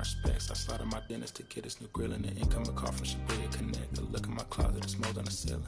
respects. I slide on my dentist to get his new grill and an incoming call from Shibuya Connect. A look in my closet, it's mold on the ceiling.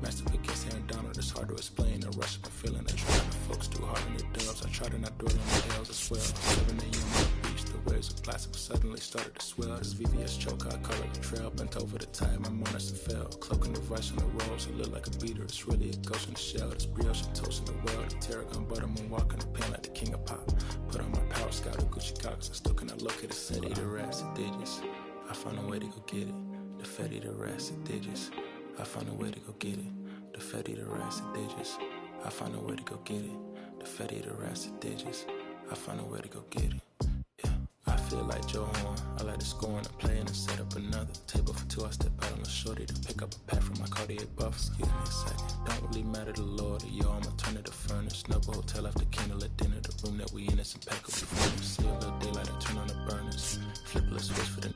Master against Aaron Donald, it's hard to explain. A rush of a feeling. I try to focus too hard on the dubs. I try to not dwell on the L's as well. 7 a.m. on the beach, the waves of plastic suddenly started to swell. This VVS choker, I call it a trail. Bent over the tide, my monitor fell. Cloaking the vice on the rolls, it look like a beater. It's really a ghost in the shell. This brioche and toast in the world. The tarragon butter moon walking the pen like the king of pop. Put on my power scout of Gucci Cox. I still cannot locate a city. The rats and digits. I found a way to go get it. The Fetty, the rats and digits. I found a way to go get it. The Fetty, the rats and digits. I found a way to go get it. The Fetty, the rats and digits. I found a way to go get it. Yeah, I feel like Joe Horn. I like to score and play and set up another table for two. I step out on the shorty to pick up a pack from my Cartier buff. Excuse me a second. Don't really matter the Lord or yo, I'ma turn it to furnace. Snubble hotel after candle at dinner. The room that we in is impeccable. See a little daylight, I turn on the burners. Flipless switch for the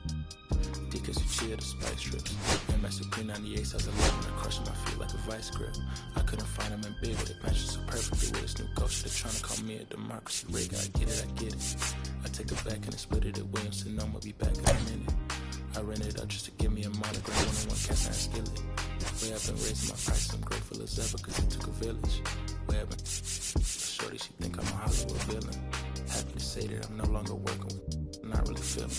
Deacons who cheer the spice strips. MS Supreme 98 has 11. I crushing my feet like a vice grip. I couldn't find them in big, but it matches so perfectly with this new ghost. They're trying to call me a democracy rig. I get it. I take it back and I split it at Williamson. I'ma be back in a minute. I rented it up just to give me a monogram. One-on-one cast iron skillet. Way I've been raising my prices, I'm grateful as ever, cause it took a village. Way I've been shorty, she think I'm a Hollywood villain. Happy to say that I'm no longer working with, not really feeling.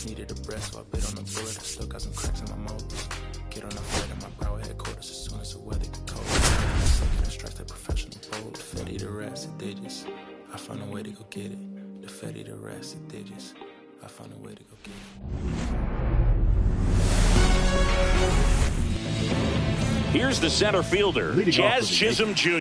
Needed a breath, so I bit on the bullet. I still got some cracks in my molars. Get on the flight at my Broward headquarters as soon as the weather get cold. Second, I strike that professional bold. The Fetty, the rats and digits. I found a way to go get it. The Fetty, the rats and digits. I found a way to go get it. Here's the center fielder, Jazz Chisholm Jr.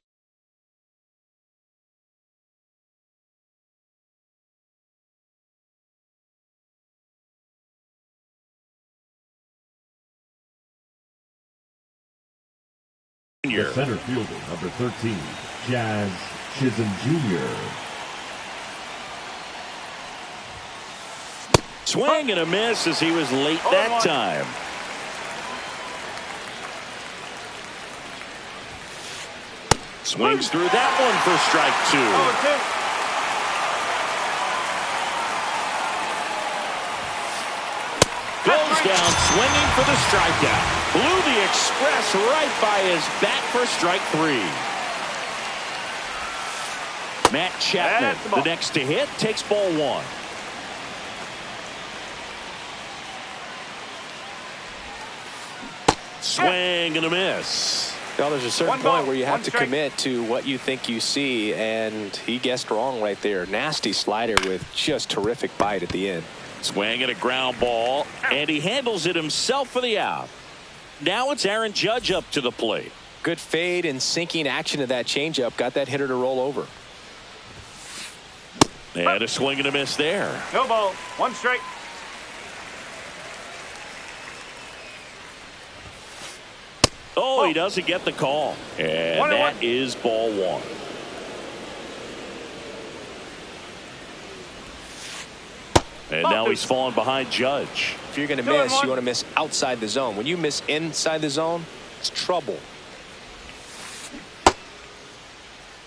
The center fielder, number 13, Jazz Chisholm Jr. Swing and a miss as he was late that time. Swings through that one for strike two. Goes down swinging for the strikeout. Blew the express right by his bat for strike three. Matt Chapman, the next to hit, takes ball one. Swing and a miss. Well, there's a certain point where you have to commit to what you think you see, and he guessed wrong right there. Nasty slider with just terrific bite at the end. Swing and a ground ball, and he handles it himself for the out. Now it's Aaron Judge up to the plate. Good fade and sinking action of that changeup got that hitter to roll over. And a swing and a miss there. No ball, one strike. Oh, he doesn't get the call. And that is ball one. And now he's falling behind Judge. If you're going to miss, you want to miss outside the zone. When you miss inside the zone, it's trouble.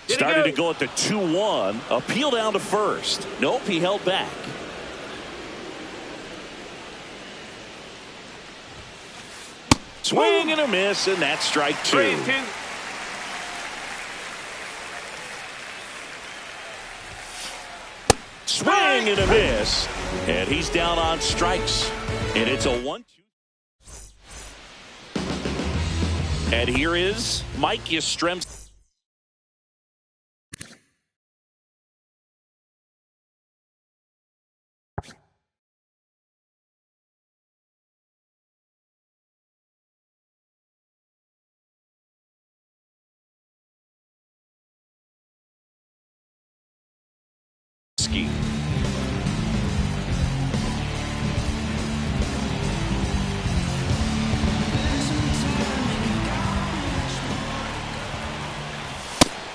Started to go at the 2-1. Appeal down to first. Nope, he held back. Swing and a miss, and that's strike two. 3-2. Swing and a miss, and he's down on strikes, and it's a 1-2. And here is Mike Yastrzemski.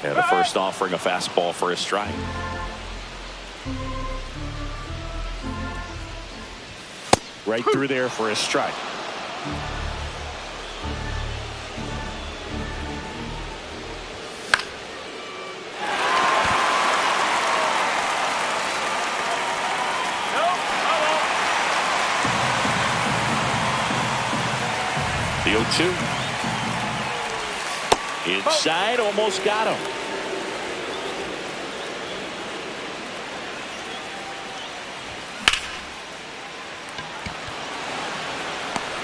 And the first offering a fastball for a strike. Right through there for a strike. The 0-2. Inside, almost got him.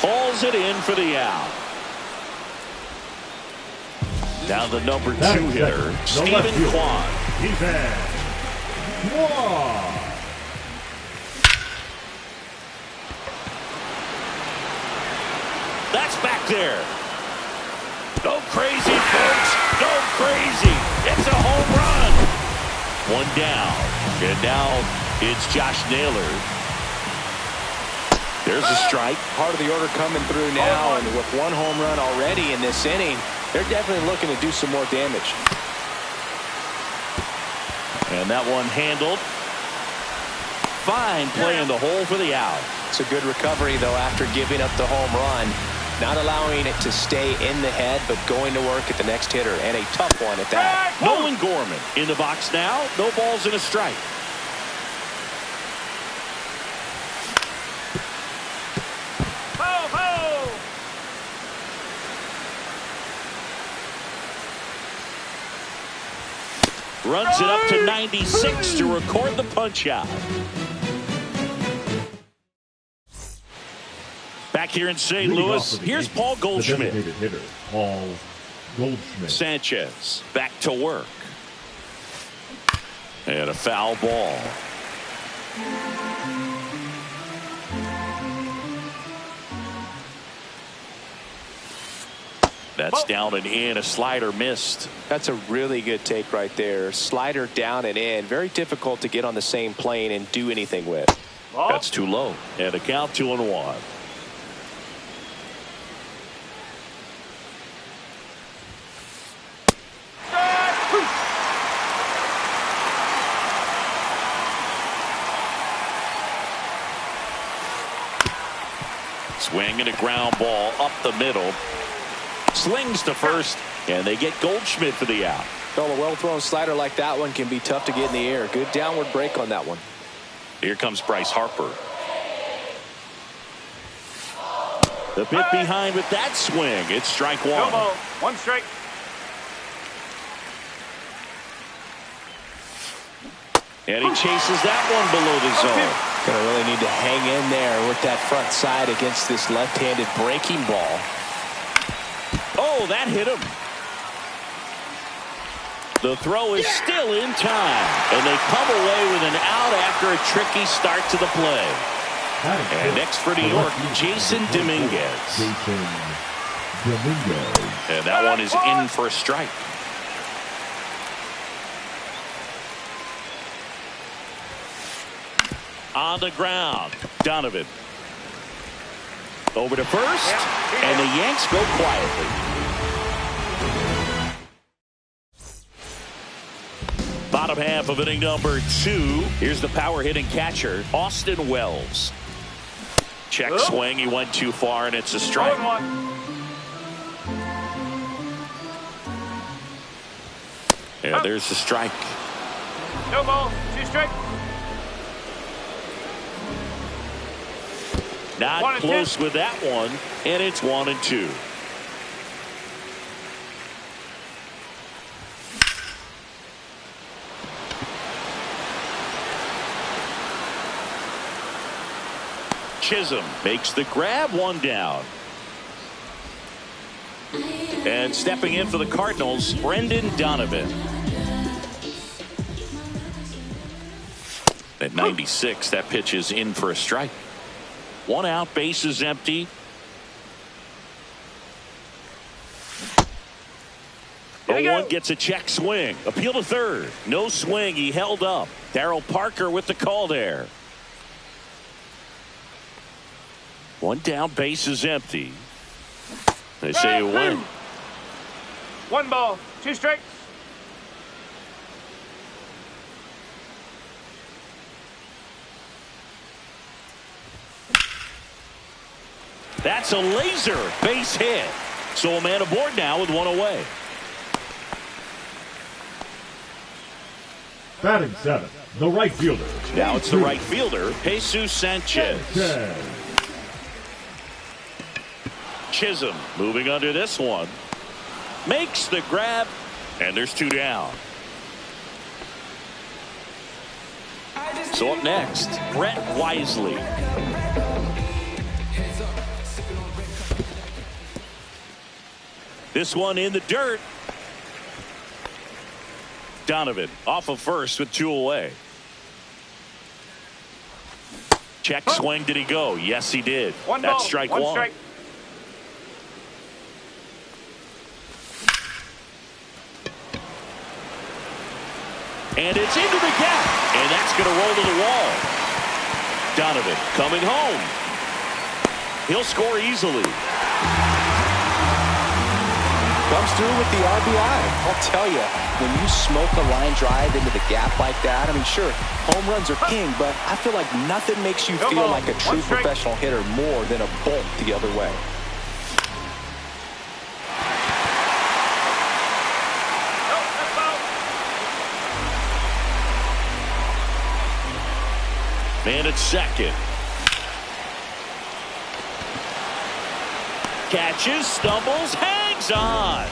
Hauls it in for the out. Now the number 2 hitter, Stephen Kwan. That's back there. Go crazy, folks. Go crazy. It's a home run. One down. And now it's Josh Naylor. There's a strike. Part of the order coming through now, and with one home run already in this inning, they're definitely looking to do some more damage. And that one handled. Fine play in the hole for the out. It's a good recovery, though, after giving up the home run. Not allowing it to stay in the head, but going to work at the next hitter, and a tough one at that. Nolan Gorman in the box now. No balls and a strike. Runs it up to 96 to record the punch out. Back here in St. Louis, here's Paul Goldschmidt. Hitter, Paul Goldschmidt. Sanchez back to work. And a foul ball. That's down and in. A slider missed. That's a really good take right there. Slider down and in. Very difficult to get on the same plane and do anything with. That's too low. And a count 2-1. Swing and a ground ball up the middle. Slings to first, and they get Goldschmidt for the out. Well, a well-thrown slider like that one can be tough to get in the air. Good downward break on that one. Here comes Bryce Harper. The bit behind with that swing. It's strike one. No ball. One strike. And he chases that one below the zone. Gonna really need to hang in there with that front side against this left-handed breaking ball. Oh, that hit him. The throw is still in time, and they come away with an out after a tricky start to the play. And next for New York, Jason Dominguez. And that one is in for a strike. On the ground, Donovan. Over to first, and the Yanks go quietly. Bottom half of inning number 2. Here's the power hitting catcher, Austin Wells. Check swing, he went too far, and it's a strike. Yeah, there's the strike. No ball, 2 strike. Not close with that one, and it's 1-2. Chisholm makes the grab, 1 down. And stepping in for the Cardinals, Brendan Donovan. At 96, that pitch is in for a strike. 1 out, base is empty. One gets a check swing. Appeal to third. No swing. He held up. Darryl Parker with the call there. 1 down, base is empty. They say a win. 1 ball, 2 strikes. That's a laser base hit. So a man aboard now with 1 away. Batting 7th, the right fielder. Now it's the right fielder, Jesus Sanchez. Chisholm moving under this one. Makes the grab, and there's 2 down. So up next, Brett Wisely. This one in the dirt. Donovan off of first with 2 away. Check swing. Did he go? Yes, he did. That's strike one. Strike. And it's into the gap. And that's going to roll to the wall. Donovan coming home. He'll score easily. Comes through with the RBI. I'll tell you, when you smoke a line drive into the gap like that, I mean, sure, home runs are king, but I feel like nothing makes you feel like a true professional hitter more than a bolt the other way. Man at second. Catches, stumbles, hangs on.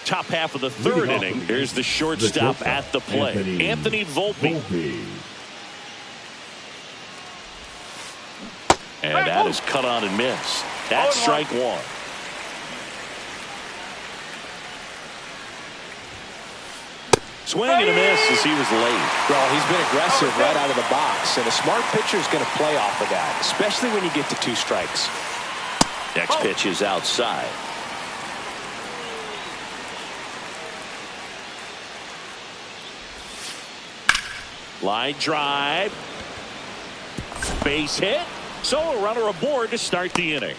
Top half of the third inning. Here's the shortstop at the plate. Anthony Volpe. And that is cut on and missed. That's strike one. Swing and a miss as he was late. Well, he's been aggressive right out of the box, and a smart pitcher is going to play off of that, especially when you get to 2 strikes. Next pitch is outside. Line drive. Base hit. So a runner aboard to start the inning.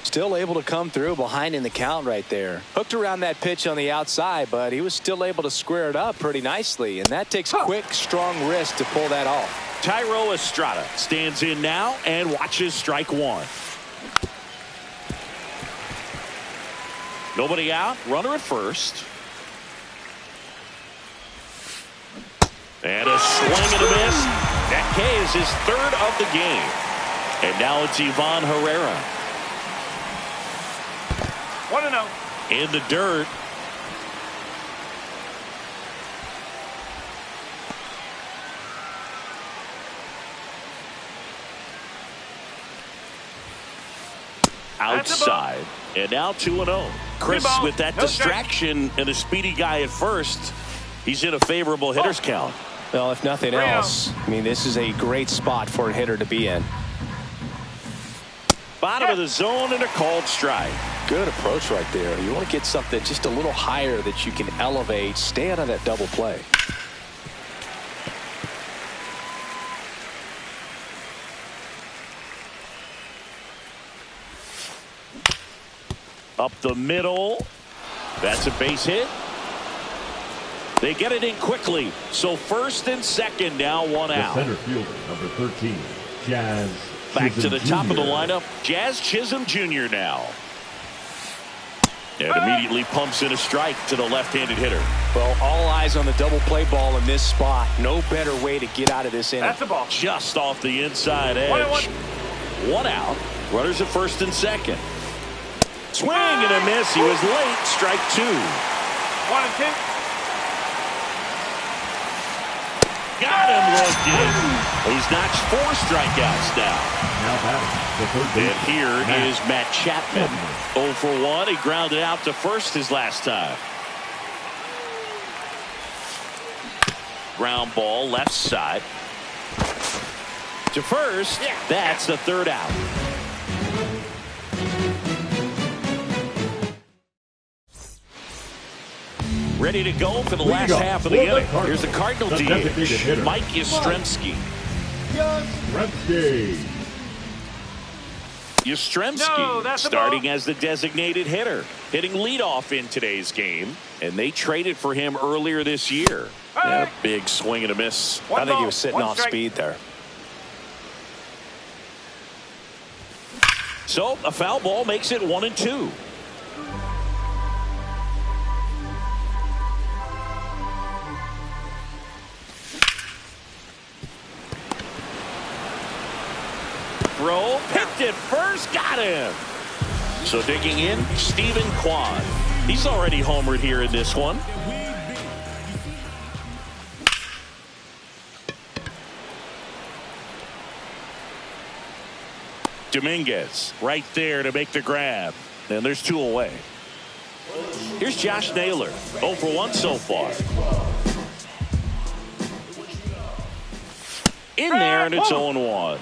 Still able to come through behind in the count right there. Hooked around that pitch on the outside, but he was still able to square it up pretty nicely, and that takes quick, strong wrist to pull that off. Thairo Estrada stands in now and watches strike one. Nobody out. Runner at first. And a swing and a miss. That K is his 3rd of the game. And now it's Ivan Herrera. 1-0. In the dirt. Outside. And now 2-0. Chris, with that distraction and a speedy guy at first, he's in a favorable hitter's count. Well, if nothing else, I mean, this is a great spot for a hitter to be in. Bottom of the zone and a called strike. Good approach right there. You want to get something just a little higher that you can elevate. Stay out of that double play. Up the middle. That's a base hit. They get it in quickly. So first and second now, 1 out. The center fielder, number 13, Jazz Back Chisholm to the top Jr. of the lineup, Jazz Chisholm Jr. now. And immediately pumps in a strike to the left-handed hitter. Well, all eyes on the double play ball in this spot. No better way to get out of this inning. That's the ball. Just off the inside edge. 1 out. Runners at first and second. Swing and a miss. He was late. Strike 2. 1-2. Got him looking. He's notched 4 strikeouts now. Now batting, the third baseman. And here is Matt Chapman. 0 for 1. He grounded out to first his last time. Ground ball left side. To first. That's the 3rd out. Ready to go for the last half of the inning. Here's the Cardinal DH, Mike Yastrzemski. Yastrzemski starting as the designated hitter, hitting leadoff in today's game, and they traded for him earlier this year. Yeah, big swing and a miss. I think he was sitting off speed there. So a foul ball makes it 1-2. throw. Picked it first. Got him. So digging in, Stephen Kwan. He's already homered here in this one. Dominguez right there to make the grab. And there's 2 away. Here's Josh Naylor. 0 for 1 so far. In there, and it's 0-1.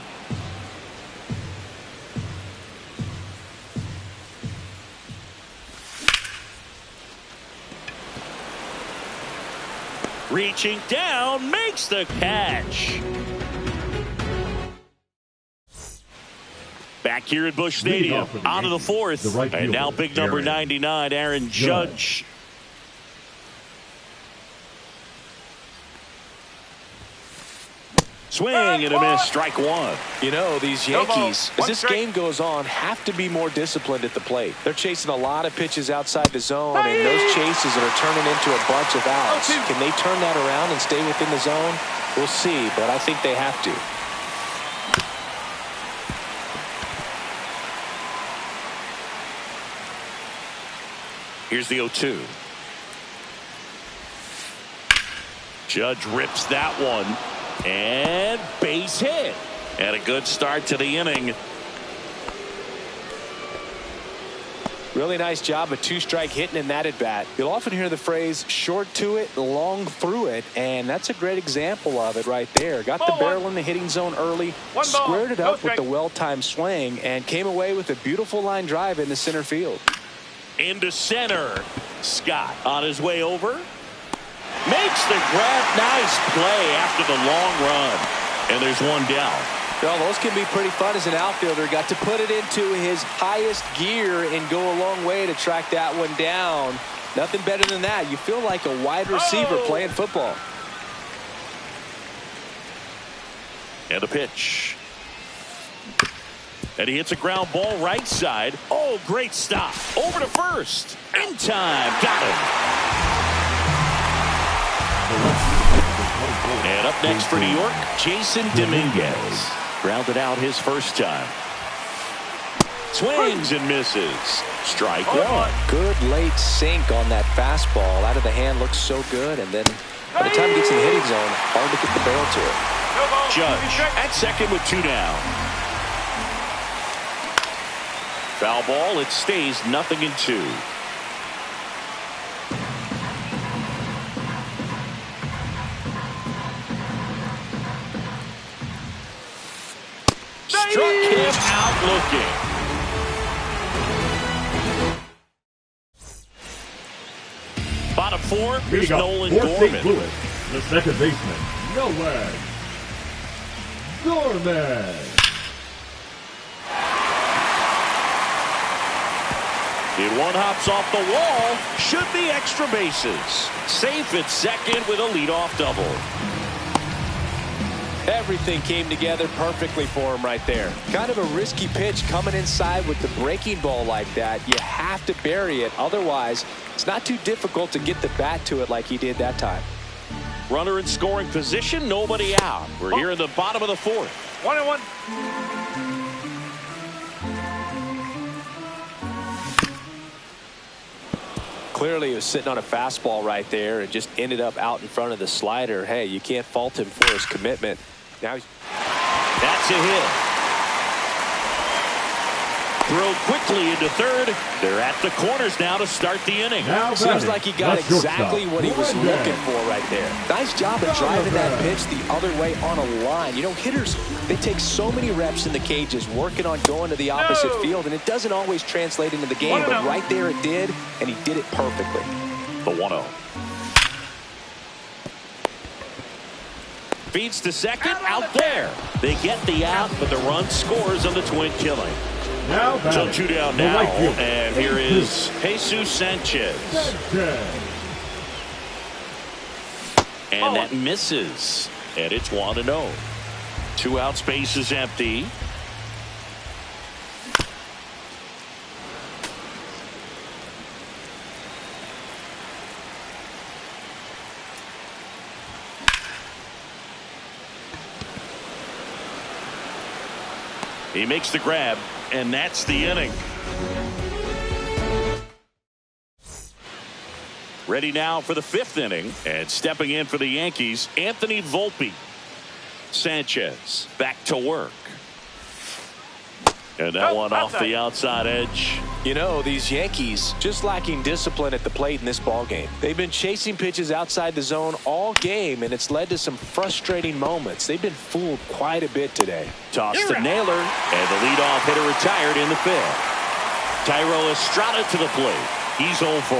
Reaching down, makes the catch. Back here at Busch Stadium, out of the 4th, and now big number 99, Aaron Judge. Swing and a miss, strike 1. You know, these Yankees, as this game goes on, have to be more disciplined at the plate. They're chasing a lot of pitches outside the zone, and those chases that are turning into a bunch of outs. Can they turn that around and stay within the zone? We'll see, but I think they have to. Here's the 0-2. Judge rips that one. And base hit. And a good start to the inning. Really nice job of 2-strike hitting in that at bat. You'll often hear the phrase short to it, long through it, and that's a great example of it right there. Got the barrel in the hitting zone early, squared it up with the well-timed swing, and came away with a beautiful line drive into center field. Into center. Scott on his way over. Makes the grab. Nice play after the long run. And there's 1 down. Well, those can be pretty fun as an outfielder. Got to put it into his highest gear and go a long way to track that one down. Nothing better than that. You feel like a wide receiver playing football. And a pitch. And he hits a ground ball right side. Oh, great stop. Over to first. In time. Got him. And up next for New York, Jason Dominguez. Grounded out his first time. Swings and misses. Strike 1. Good late sink on that fastball. Out of the hand, looks so good. And then by the time he gets in the hitting zone, hard to get the barrel to it. Judge at second with 2 down. Foul ball. It stays 0-2. Struck him out looking. Bottom 4, here's Nolan Gorman. Lewis, the second baseman, Nolan Gorman. It one hops off the wall. Should be extra bases. Safe at second with a leadoff double. Everything came together perfectly for him right there. Kind of a risky pitch coming inside with the breaking ball like that. You have to bury it. Otherwise, it's not too difficult to get the bat to it like he did that time. Runner in scoring position, nobody out. We're here in the bottom of the 4th. 1-1. Clearly, he was sitting on a fastball right there and just ended up out in front of the slider. Hey, you can't fault him for his commitment. Now that's a hit. Throw quickly into third. They're at the corners now to start the inning. Seems like he got exactly what he was looking for right there. Nice job of driving that pitch the other way on a line. You know, hitters, they take so many reps in the cages working on going to the opposite field, and it doesn't always translate into the game, but right there it did, and he did it perfectly. The 1-0. Feeds to second, out there. They get the out, but the run scores on the twin killing. So 2 down now, and here is Jesus Sanchez. And that misses, and it's 1-0. 2 out, space is empty. He makes the grab, and that's the inning. Ready now for the 5th inning, and stepping in for the Yankees, Anthony Volpe. Sanchez back to work. And that one off the outside edge. You know, these Yankees just lacking discipline at the plate in this ballgame. They've been chasing pitches outside the zone all game, and it's led to some frustrating moments. They've been fooled quite a bit today. Toss to Naylor, and the leadoff hitter retired in the 5th. Thairo Estrada to the plate. He's 0 for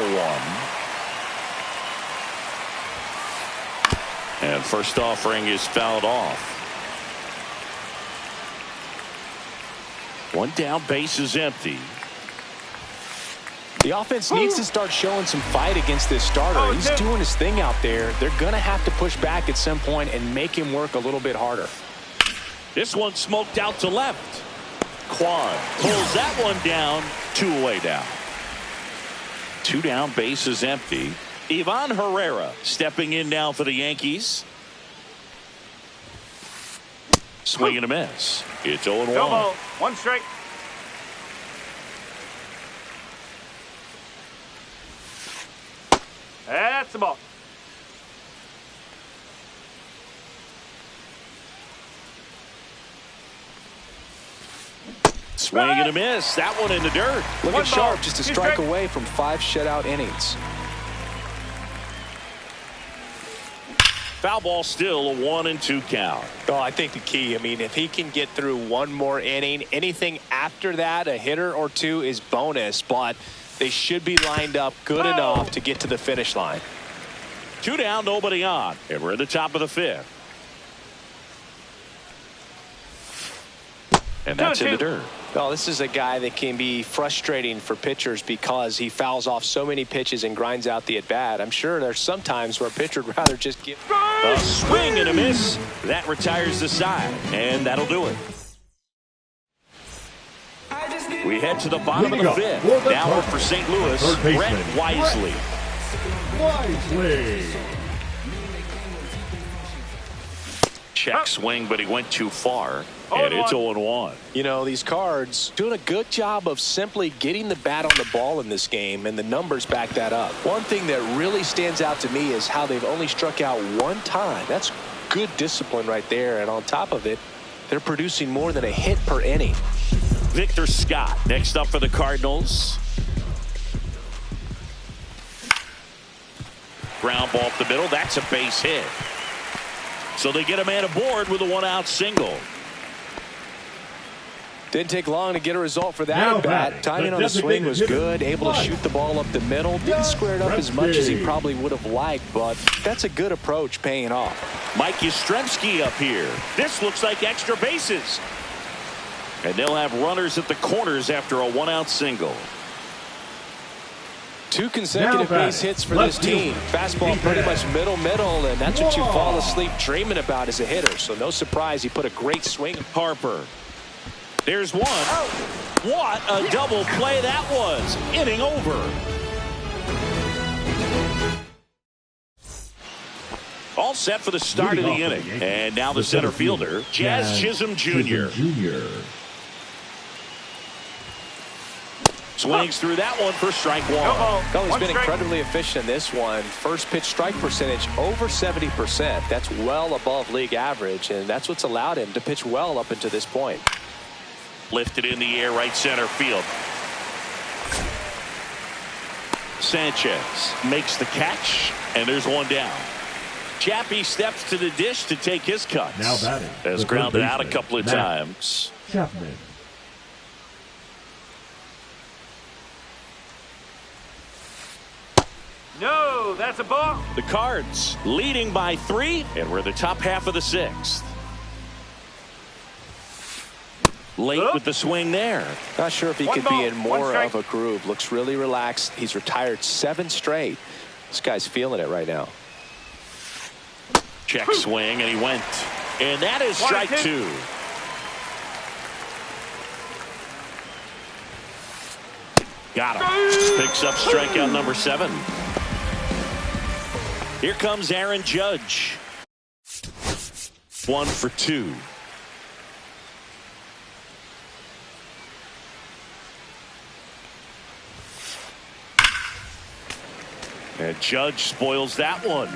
1. And first offering is fouled off. 1 down, base is empty. The offense needs to start showing some fight against this starter. He's doing his thing out there. They're going to have to push back at some point and make him work a little bit harder. This one smoked out to left. Kwan pulls that one down. 2 away down. 2 down, base is empty. Ivan Herrera stepping in now for the Yankees. Swing and a miss. It's 0-1. 1 strike. That's the ball. Swing and a miss. That one in the dirt. Looking sharp, just a strike away from 5 shutout innings. Foul ball, still a 1-2 count. Oh, I think the key, I mean, if he can get through 1 more inning, anything after that, a hitter or 2 is bonus, but they should be lined up good enough to get to the finish line. 2 down, nobody on, and we're at the top of the 5th. And that's in the dirt. Well, this is a guy that can be frustrating for pitchers because he fouls off so many pitches and grinds out the at-bat. I'm sure there's some times where a pitcher would rather just give a swing and a miss. That retires the side, and that'll do it. We head to the bottom of the 5th. Now for St. Louis, Brett Wisely. Check swing, but he went too far. And it's 0-1. You know, these Cards doing a good job of simply getting the bat on the ball in this game, and the numbers back that up. One thing that really stands out to me is how they've only struck out 1 time. That's good discipline right there, and on top of it, they're producing more than a hit per inning. Victor Scott next up for the Cardinals. Ground ball up the middle. That's a base hit. So they get a man aboard with a 1-out single. Didn't take long to get a result for that at bat. Timing on the swing was good. Able to shoot the ball up the middle. Didn't square it up as much as he probably would have liked, but that's a good approach paying off. Mike Yastrzemski up here. This looks like extra bases. And they'll have runners at the corners after a 1-out single. 2 consecutive base hits for this team. Fastball pretty much middle, and that's what you fall asleep dreaming about as a hitter. So no surprise he put a great swing. Harper. There's one. What a double play that was. Inning over. All set for the start of the inning. And now the center fielder, Jazz Chisholm Jr. Swings through that one for strike 1. Well, he's been incredibly efficient in this one. First pitch strike percentage over 70%. That's well above league average, and that's what's allowed him to pitch well up until this point. Lifted in the air, right center field. Sanchez makes the catch, and there's 1 down. Chappie steps to the dish to take his cuts. Now batting. Has grounded out a couple of times. Chapman. No, that's a ball. The Cards leading by 3, and we're the top half of the 6th. Late with the swing there. Not sure if he could be in more of a groove. Looks really relaxed. He's retired 7 straight. This guy's feeling it right now. Check swing, and he went. And that is strike 2. Got him. Picks up strikeout number 7. Here comes Aaron Judge. 1 for 2. And Judge spoils that one.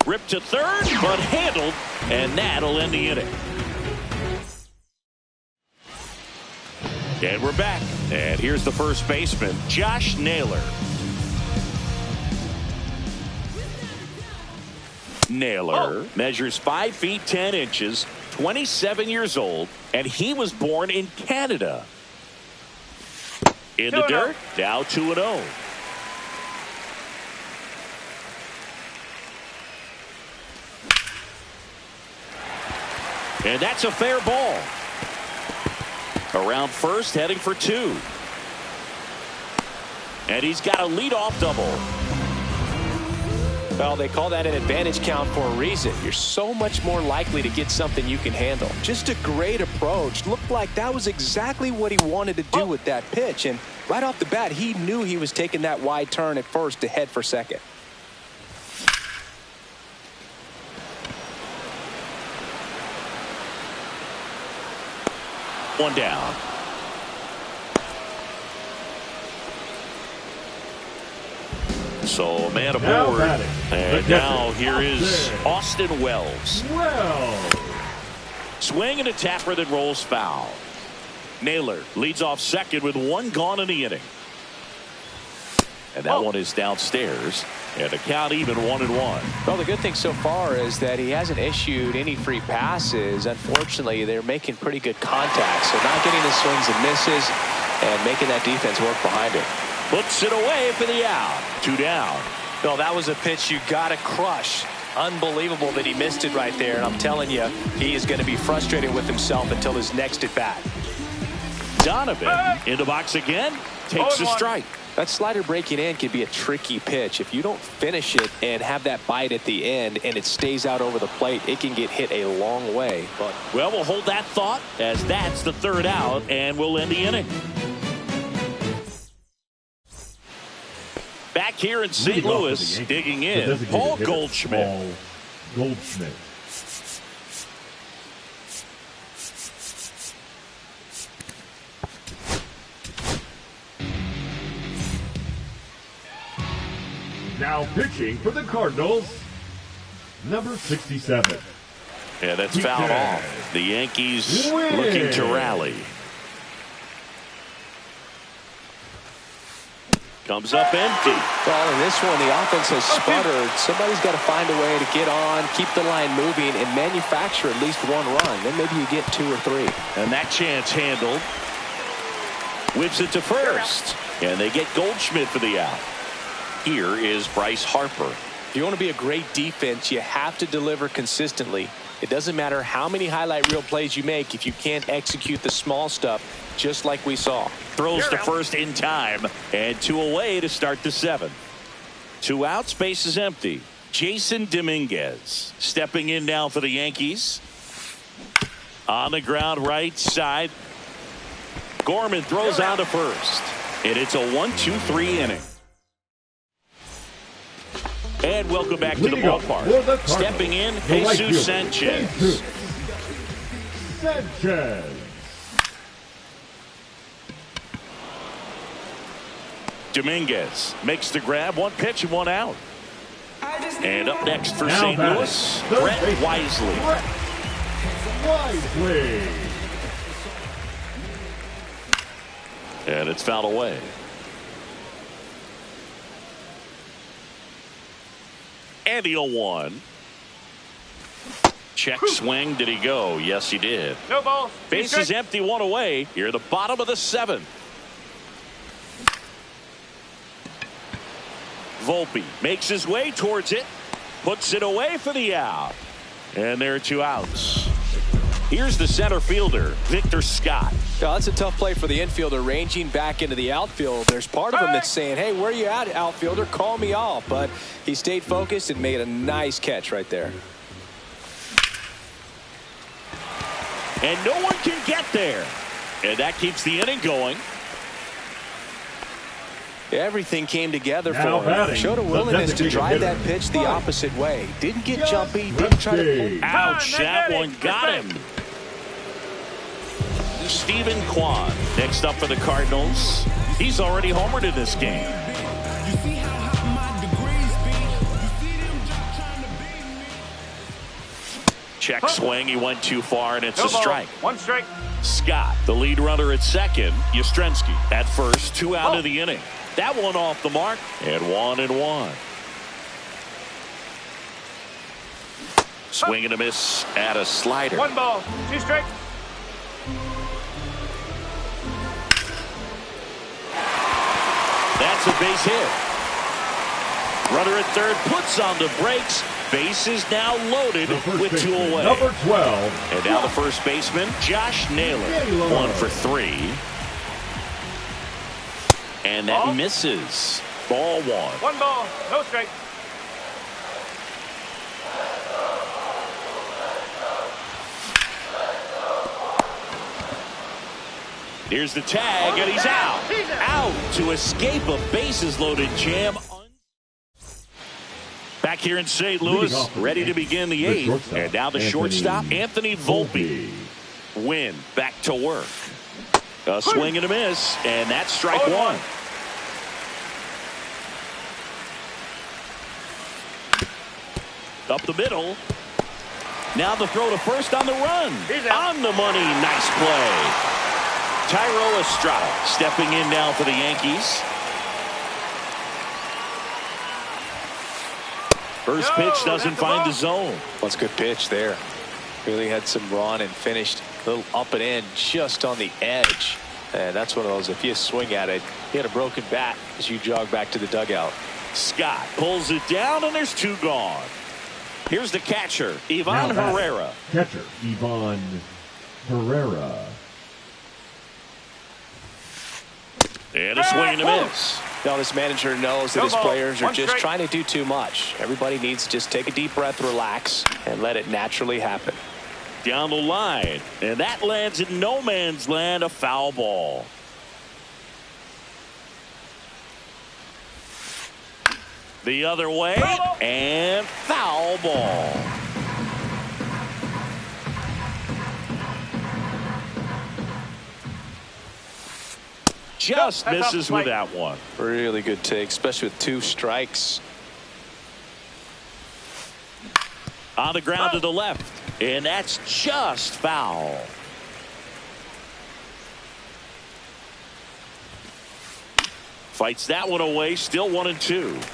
Ripped to third, but handled, and that'll end the inning. And we're back. And here's the first baseman, Josh Naylor. Naylor measures 5 feet 10 inches, 27 years old, and he was born in Canada. In the dirt, now 2-0. And that's a fair ball. Around first, heading for 2. And he's got a leadoff double. Well, they call that an advantage count for a reason. You're so much more likely to get something you can handle. Just a great approach. Looked like that was exactly what he wanted to do with that pitch. And right off the bat, he knew he was taking that wide turn at first to head for second. One down. So a man aboard. And now here is Austin Wells. Swing and a tapper that rolls foul. Naylor leads off second with 1 gone in the inning. And that one is downstairs. And the count even 1-1. Well, the good thing so far is that he hasn't issued any free passes. Unfortunately, they're making pretty good contact. So not getting the swings and misses and making that defense work behind him. Puts it away for the out. 2 down. Well, that was a pitch you got to crush. Unbelievable that he missed it right there. And I'm telling you, he is going to be frustrated with himself until his next at bat. Donovan in the box again. Takes a strike. That slider breaking in can be a tricky pitch. If you don't finish it and have that bite at the end and it stays out over the plate, it can get hit a long way. But well, we'll hold that thought as that's the 3rd out, and we'll end the inning. Back here in St. Louis, digging in, Paul Goldschmidt. Now pitching for the Cardinals, number 67. Yeah, that's fouled off. The Yankees looking to rally. Comes up empty. Well, in this one, the offense has sputtered. Somebody's got to find a way to get on, keep the line moving, and manufacture at least 1 run. Then maybe you get 2 or 3. And that chance handled. Whips it to first. And they get Goldschmidt for the out. Here is Bryce Harper. If you want to be a great defense, you have to deliver consistently. It doesn't matter how many highlight reel plays you make if you can't execute the small stuff, just like we saw. Throws to first in time, and 2 away to start the 7th. 2 outs, base is empty. Jason Dominguez stepping in now for the Yankees. On the ground right side. Gorman throws out to first. And it's a 1-2-3 inning. And welcome back to the ballpark. Stepping in, Jesus Sanchez. Dominguez makes the grab. 1 pitch and 1 out. And up next for St. Louis, Brett Wisely. And it's fouled away. And the 0-1. Check swing. Did he go? Yes, he did. No ball. Base is empty. 1 away. Here, the bottom of the 7th. Volpe makes his way towards it. Puts it away for the out. And there are 2 outs. Here's the center fielder, Victor Scott. Well, that's a tough play for the infielder, ranging back into the outfield. There's part of him that's saying, hey, where you at, outfielder? Call me off. But he stayed focused and made a nice catch right there. And no one can get there. And that keeps the inning going. Everything came together for him. Showed a willingness to drive that pitch the opposite way. Didn't get jumpy. Didn't try to. Ouch, that one got him. Stephen Kwan next up for the Cardinals. He's already homered in this game. Check swing. He went too far, and it's a strike. One strike. Scott, the lead runner at second. Yastrzemski at first. 2 out of the inning. That one off the mark, and 1-1. Swing and a miss at a slider. 1 ball, 2 strikes. That's a base hit. Runner at third puts on the brakes. Base is now loaded with 2 away. Number 12. And now the first baseman, Josh Naylor. 1 for 3. And that misses. Ball 1. 1 ball, no strike. Here's the tag, and he's out. Out to escape a bases-loaded jam. Back here in St. Louis, ready to begin the 8th. And now the shortstop, Anthony Volpe. Win back to work. A swing and a miss, and that's strike 1. Up the middle. Now the throw to first on the run. On the money. Nice play. Thairo Estrada stepping in now for the Yankees. First pitch doesn't find the zone. That's a good pitch there. Really had some run and finished a little up and in just on the edge. And that's one of those, if you swing at it, you had a broken bat as you jog back to the dugout. Scott pulls it down, and there's 2 gone. Here's the catcher, Ivan Herrera. Catcher, Ivan Herrera. And a swing and a miss. Now this manager knows that his players are just trying to do too much. Everybody needs to just take a deep breath, relax, and let it naturally happen. Down the line, and that lands in no man's land, a foul ball. The other way, and foul ball. Just misses with that one. Really good take, especially with 2 strikes. On the ground to the left, and that's just foul. Fights that one away, still 1-2.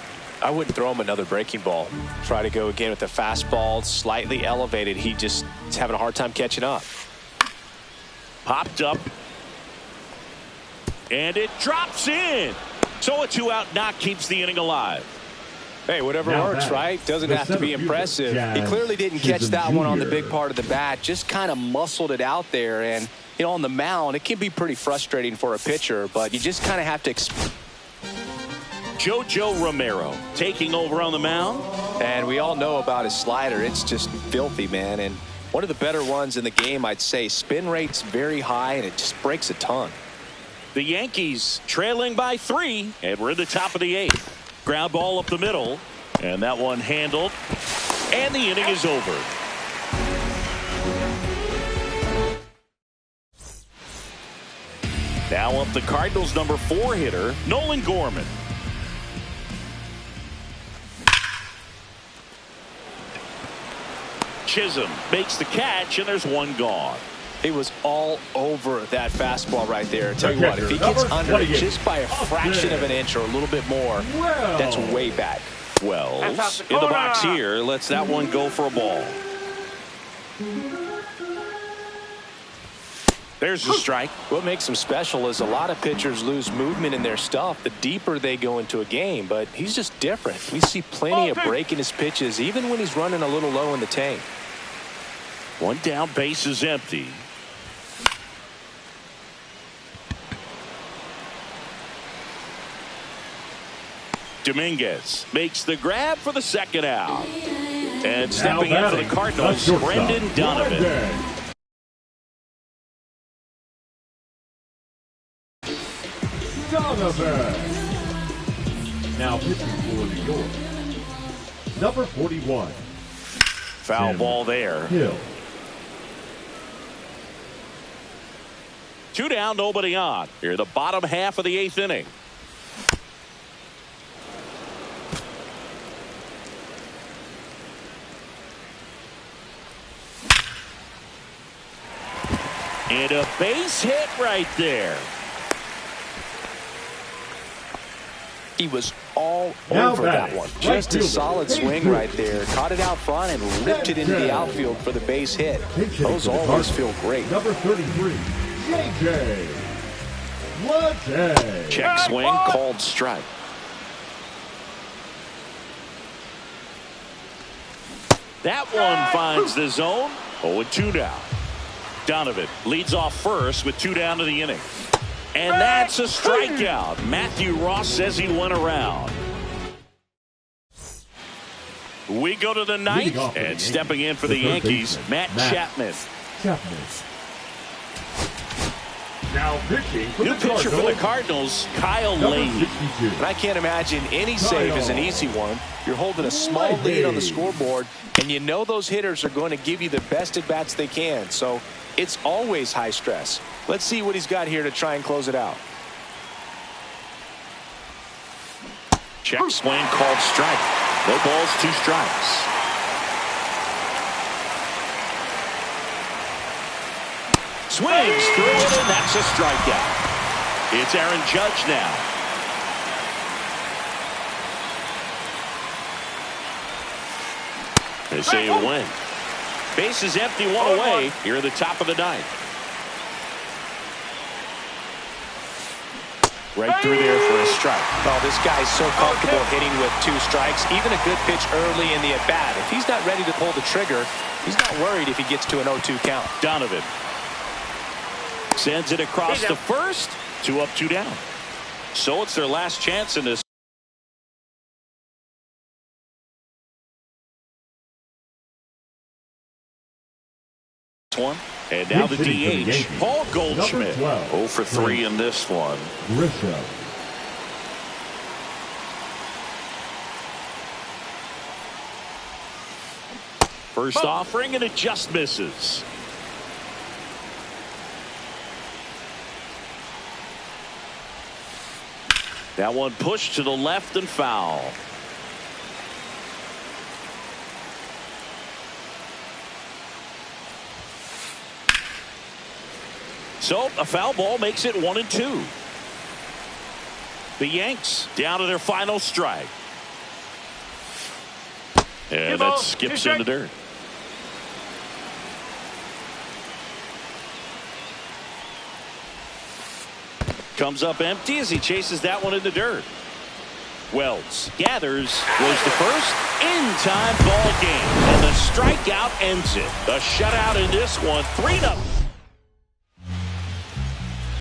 I wouldn't throw him another breaking ball. Try to go again with the fastball, slightly elevated. He just is having a hard time catching up. Popped up. And it drops in. So a 2-out knock keeps the inning alive. Hey, whatever works, right? Doesn't have to be impressive. He clearly didn't catch that one on the big part of the bat. Just kind of muscled it out there. And, you know, on the mound, it can be pretty frustrating for a pitcher, but you just kind of have to JoJo Romero taking over on the mound. And we all know about his slider. It's just filthy, man. And one of the better ones in the game, I'd say. Spin rate's very high, and it just breaks a ton. The Yankees trailing by 3, and we're in the top of the 8th. Ground ball up the middle, and that one handled, and the inning is over. Now up the Cardinals' number 4 hitter, Nolan Gorman. Chisholm makes the catch, and there's 1 gone. He was all over that fastball right there. Tell you what, if he gets under it just by a fraction of an inch or a little bit more, that's way back. Wells in the box here lets that one go for a ball. There's the strike. What makes him special is a lot of pitchers lose movement in their stuff the deeper they go into a game, but he's just different. We see plenty of break in his pitches, even when he's running a little low in the tank. 1 down, base is empty. Dominguez makes the grab for the 2nd out. And stepping in for the Cardinals, Brendan Donovan. Now pitching for New York, number 41. Foul ball there. Hill. 2 down, nobody on. Here, the bottom half of the 8th inning. And a base hit right there. He was all over that one. Just a solid swing right there. Caught it out front and lifted into the outfield for the base hit. Those always feel great. Number 33, J.J. Bleday. Check swing, called strike. That one finds the zone. 0-2 down. Donovan leads off first with 2 down to the inning. And that's a strikeout. Matthew Ross says he went around. We go to the 9th, and stepping in for the Yankees, Matt Chapman. Now pitching for New pitcher for the Cardinals, Kyle Leahy. And I can't imagine any save is an easy one. You're holding a small lead on the scoreboard, and you know those hitters are going to give you the best at-bats they can. So it's always high stress. Let's see what he's got here to try and close it out. Check swing, called strike. No balls, 2 strikes. Swings through it, and that's a strikeout. It's Aaron Judge now. They say a win. Base is empty, 1 away. Here at the top of the 9th. Right through there for a strike. Well, this guy's so comfortable hitting with 2 strikes. Even a good pitch early in the at-bat. If he's not ready to pull the trigger, he's not worried if he gets to an 0-2 count. Donovan sends it across the first. 2 up, 2 down. So it's their last chance in this one. And now the DH, Paul Goldschmidt. 0 for 3 in this one. First offering, and it just misses. That one pushed to the left and foul. So a foul ball makes it 1-2. The Yanks down to their final strike. And that skips in the dirt. Comes up empty as he chases that one in the dirt. Wells gathers, goes to first, in time ball game, and the strikeout ends it. A shutout in this one, 3-0.